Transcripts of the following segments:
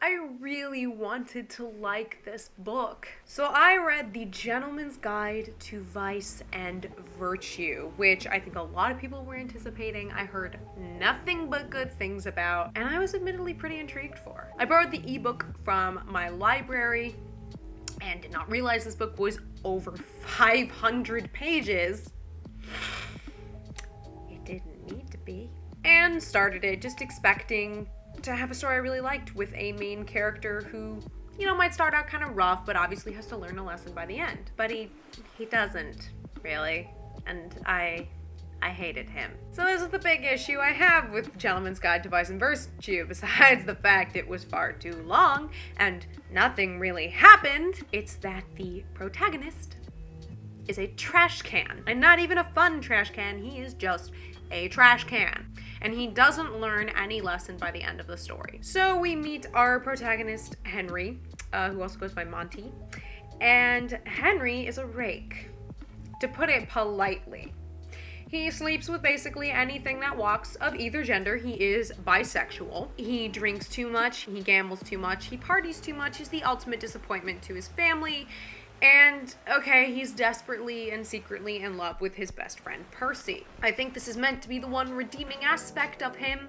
I really wanted to like this book. So I read The Gentleman's Guide to Vice and Virtue, which I think a lot of people were anticipating. I heard nothing but good things about, and I was admittedly pretty intrigued for. I borrowed the ebook from my library and did not realize this book was over 500 pages. It didn't need to be. And started it just expecting to have a story I really liked with a main character who, you know, might start out kind of rough, but obviously has to learn a lesson by the end. But he doesn't, really. And I hated him. So this is the big issue I have with Gentleman's Guide to Vice and Virtue, besides the fact it was far too long and nothing really happened. It's that the protagonist is a trash can. And not even a fun trash can, he is just a trash can. And he doesn't learn any lesson by the end of the story. So we meet our protagonist, Henry, who also goes by Monty. And Henry is a rake, to put it politely. He sleeps with basically anything that walks of either gender. He is bisexual. He drinks too much. He gambles too much. He parties too much. He's the ultimate disappointment to his family. And, okay, he's desperately and secretly in love with his best friend, Percy. I think this is meant to be the one redeeming aspect of him.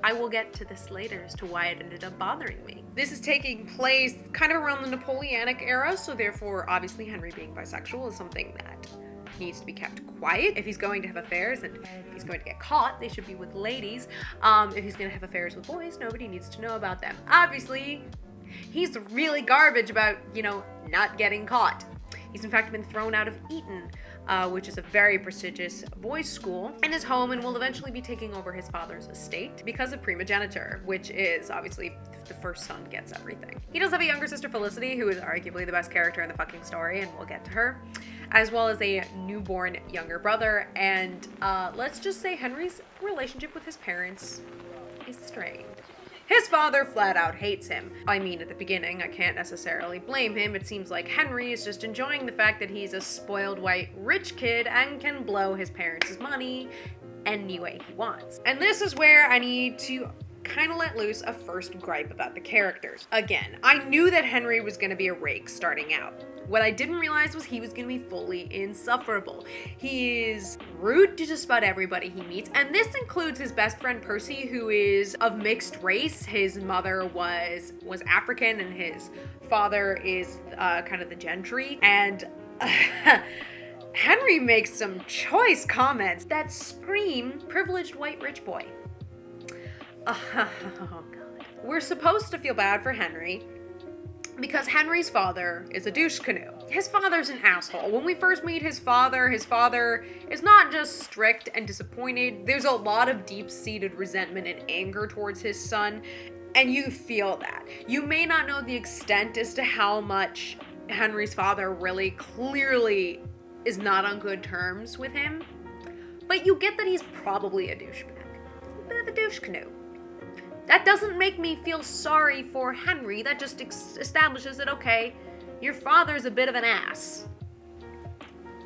I will get to this later as to why it ended up bothering me. This is taking place kind of around the Napoleonic era, so therefore, obviously, Henry being bisexual is something that needs to be kept quiet. If he's going to have affairs and if he's going to get caught, they should be with ladies. If he's going to have affairs with boys, nobody needs to know about them. Obviously, he's really garbage about, you know, not getting caught. He's in fact been thrown out of Eton, which is a very prestigious boys' school, and is home and will eventually be taking over his father's estate because of primogeniture, which is obviously the first son gets everything. He does have a younger sister, Felicity, who is arguably the best character in the fucking story, and we'll get to her, as well as a newborn younger brother, and let's just say Henry's relationship with his parents is strained. His father flat out hates him. I mean, at the beginning, I can't necessarily blame him. It seems like Henry is just enjoying the fact that he's a spoiled white rich kid and can blow his parents' money any way he wants. And this is where I need to kind of let loose a first gripe about the characters. Again, I knew that Henry was going to be a rake starting out. What I didn't realize was he was going to be fully insufferable. He is rude to just about everybody he meets, and this includes his best friend Percy, who is of mixed race. His mother was African, and his father is kind of the gentry, and Henry makes some choice comments that scream privileged white rich boy. Oh God. We're supposed to feel bad for Henry, because Henry's father is a douche canoe. His father's an asshole. When we first meet his father is not just strict and disappointed. There's a lot of deep-seated resentment and anger towards his son, and you feel that. You may not know the extent as to how much Henry's father really clearly is not on good terms with him, but you get that he's probably a douchebag. A bit of a douche canoe. That doesn't make me feel sorry for Henry. That just establishes that, okay, your father's a bit of an ass.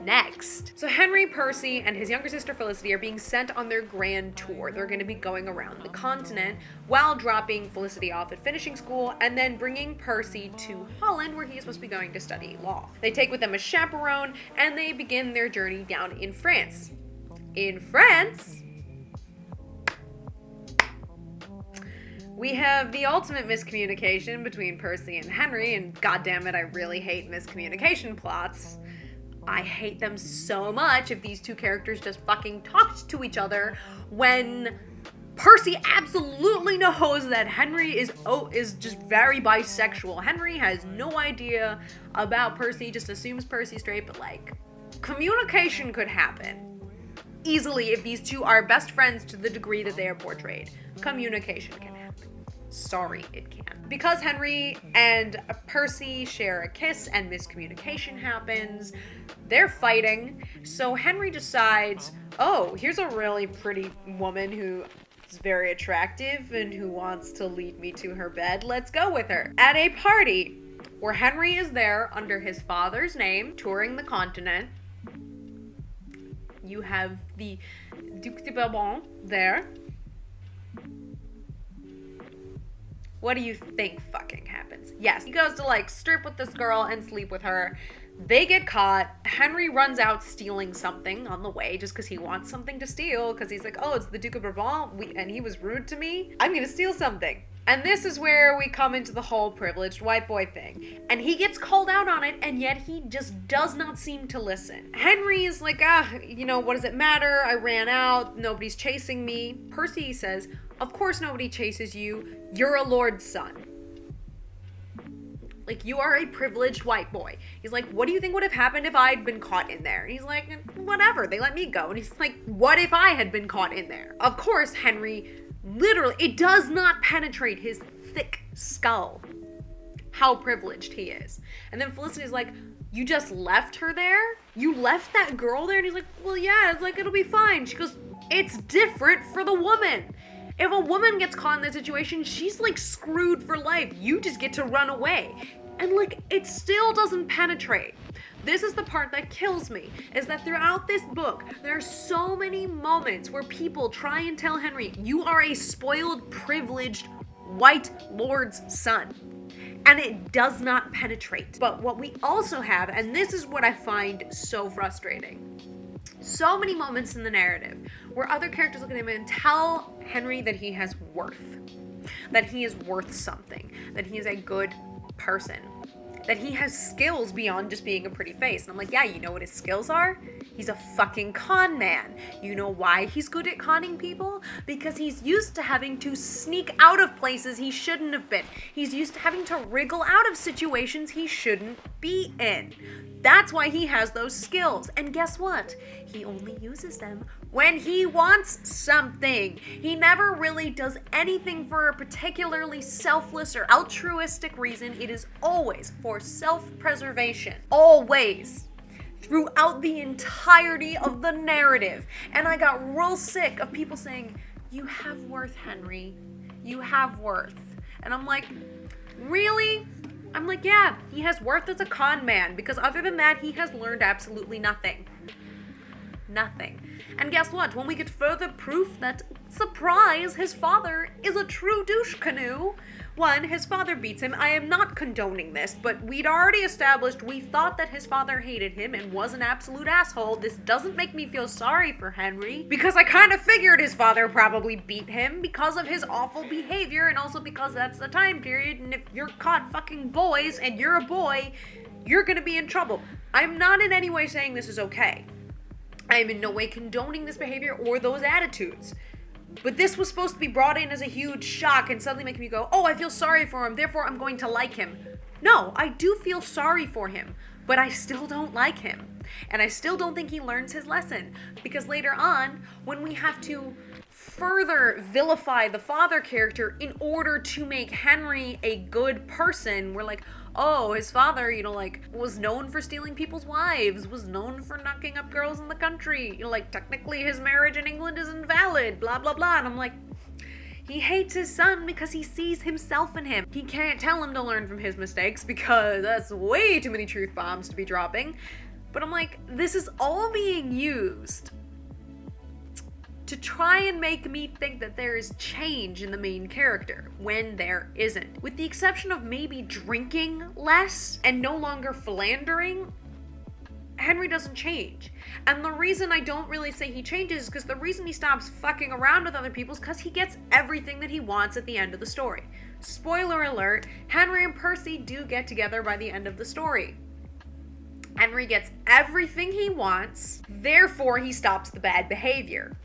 Next. So Henry, Percy, and his younger sister Felicity are being sent on their grand tour. They're going to be going around the continent while dropping Felicity off at finishing school and then bringing Percy to Holland, where he is supposed to be going to study law. They take with them a chaperone and they begin their journey down in France. In France, we have the ultimate miscommunication between Percy and Henry, and goddammit, I really hate miscommunication plots. I hate them so much if these two characters just fucking talked to each other when Percy absolutely knows that Henry is just very bisexual. Henry has no idea about Percy, just assumes Percy's straight, but like, communication could happen easily if these two are best friends to the degree that they are portrayed. Communication can happen. Sorry, it can. Because Henry and Percy share a kiss and miscommunication happens, they're fighting, so Henry decides, oh, here's a really pretty woman who is very attractive and who wants to lead me to her bed. Let's go with her. At a party where Henry is there under his father's name, touring the continent, you have the Duc de Bourbon there, What do you think fucking happens? Yes, he goes to like strip with this girl and sleep with her. They get caught. Henry runs out stealing something on the way just because he wants something to steal, because he's like, oh, it's the Duke of Bourbon and he was rude to me. I'm gonna steal something. And this is where we come into the whole privileged white boy thing. And he gets called out on it, and yet he just does not seem to listen. Henry is like, what does it matter? I ran out. Nobody's chasing me. Percy says, of course nobody chases you. You're a lord's son. Like, you are a privileged white boy. He's like, what do you think would have happened if I'd been caught in there? And he's like, whatever, they let me go. And he's like, what if I had been caught in there? Of course, Henry, literally, it does not penetrate his thick skull how privileged he is. And then Felicity's like, you just left her there? You left that girl there? And he's like, well, yeah, it's like, it'll be fine. She goes, it's different for the woman. If a woman gets caught in that situation, she's like screwed for life. You just get to run away. And like, it still doesn't penetrate. This is the part that kills me, is that throughout this book, there are so many moments where people try and tell Henry, you are a spoiled, privileged, white lord's son. And it does not penetrate. But what we also have, and this is what I find so frustrating, so many moments in the narrative where other characters look at him and tell Henry that he has worth, that he is worth something, that he is a good person, that he has skills beyond just being a pretty face. And I'm like, yeah, you know what his skills are? He's a fucking con man. You know why he's good at conning people? Because he's used to having to sneak out of places he shouldn't have been. He's used to having to wriggle out of situations he shouldn't be in. That's why he has those skills. And guess what? He only uses them when he wants something. He never really does anything for a particularly selfless or altruistic reason. It is always for self-preservation. Always. Throughout the entirety of the narrative. And I got real sick of people saying, you have worth, Henry. You have worth. And I'm like, really? I'm like, yeah, he has worth as a con man, because other than that, he has learned absolutely nothing. Nothing. And guess what? When we get further proof that, surprise, his father is a true douche canoe. One, his father beats him. I am not condoning this, but we'd already established we thought that his father hated him and was an absolute asshole. This doesn't make me feel sorry for Henry, because I kind of figured his father probably beat him because of his awful behavior, and also because that's the time period, and if you're caught fucking boys and you're a boy, you're gonna be in trouble. I'm not in any way saying this is okay. I am in no way condoning this behavior or those attitudes. But this was supposed to be brought in as a huge shock and suddenly make me go, oh, I feel sorry for him, therefore I'm going to like him. No, I do feel sorry for him, but I still don't like him. And I still don't think he learns his lesson. Because later on, when we have to further vilify the father character in order to make Henry a good person, we're like, oh, his father, was known for stealing people's wives, was known for knocking up girls in the country, technically his marriage in England is invalid, blah, blah, blah. And I'm like, he hates his son because he sees himself in him. He can't tell him to learn from his mistakes because that's way too many truth bombs to be dropping. But I'm like, this is all being used to try and make me think that there is change in the main character when there isn't. With the exception of maybe drinking less and no longer philandering, Henry doesn't change. And the reason I don't really say he changes is because the reason he stops fucking around with other people is because he gets everything that he wants at the end of the story. Spoiler alert, Henry and Percy do get together by the end of the story. Henry gets everything he wants, therefore he stops the bad behavior.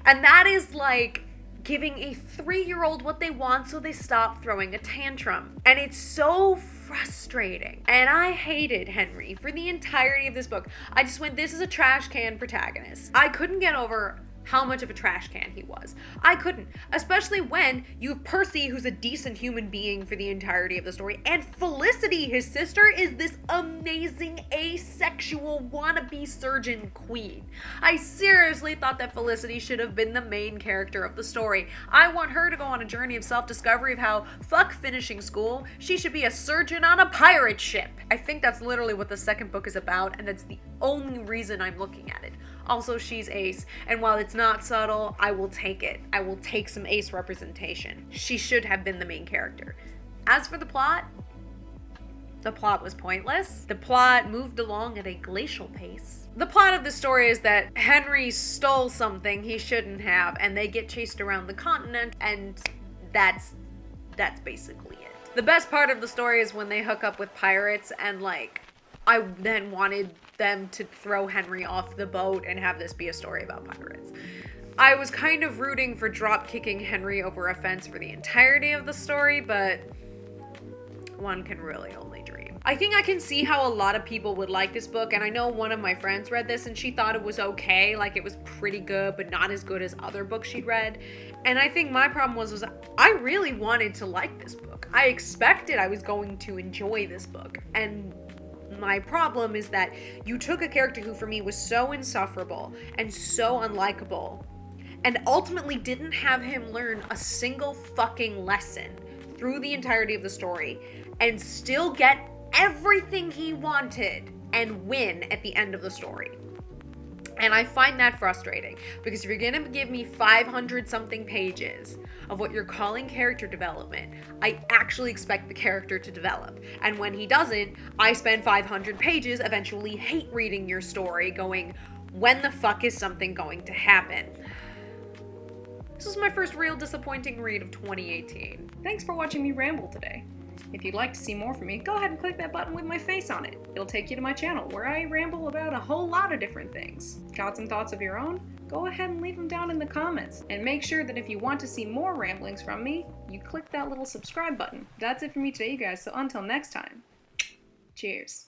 And that is like giving a 3-year-old what they want so they stop throwing a tantrum. And it's so frustrating. And I hated Henry for the entirety of this book. I just went, this is a trash can protagonist. I couldn't get over how much of a trash can he was. I couldn't. Especially when you have Percy, who's a decent human being for the entirety of the story, and Felicity, his sister, is this amazing asexual wannabe surgeon queen. I seriously thought that Felicity should have been the main character of the story. I want her to go on a journey of self-discovery of how, fuck finishing school, she should be a surgeon on a pirate ship. I think that's literally what the second book is about, and that's the only reason I'm looking at it. Also, she's ace, and while it's not subtle, I will take it. I will take some ace representation. She should have been the main character. As for the plot was pointless. The plot moved along at a glacial pace. The plot of the story is that Henry stole something he shouldn't have, and they get chased around the continent, and that's basically it. The best part of the story is when they hook up with pirates, and like, I then wanted them to throw Henry off the boat and have this be a story about pirates. I was kind of rooting for drop-kicking Henry over a fence for the entirety of the story, but one can really only dream. I think I can see how a lot of people would like this book, and I know one of my friends read this and she thought it was okay, like it was pretty good, but not as good as other books she'd read. And I think my problem was I really wanted to like this book. I expected I was going to enjoy this book, and my problem is that you took a character who for me was so insufferable and so unlikable, and ultimately didn't have him learn a single fucking lesson through the entirety of the story, and still get everything he wanted and win at the end of the story. And I find that frustrating, because if you're gonna give me 500 something pages of what you're calling character development, I actually expect the character to develop. And when he doesn't, I spend 500 pages eventually hate reading your story, going, when the fuck is something going to happen? This was my first real disappointing read of 2018. Thanks for watching me ramble today. If you'd like to see more from me, go ahead and click that button with my face on it. It'll take you to my channel, where I ramble about a whole lot of different things. Got some thoughts of your own? Go ahead and leave them down in the comments. And make sure that if you want to see more ramblings from me, you click that little subscribe button. That's it for me today, you guys, so until next time, cheers.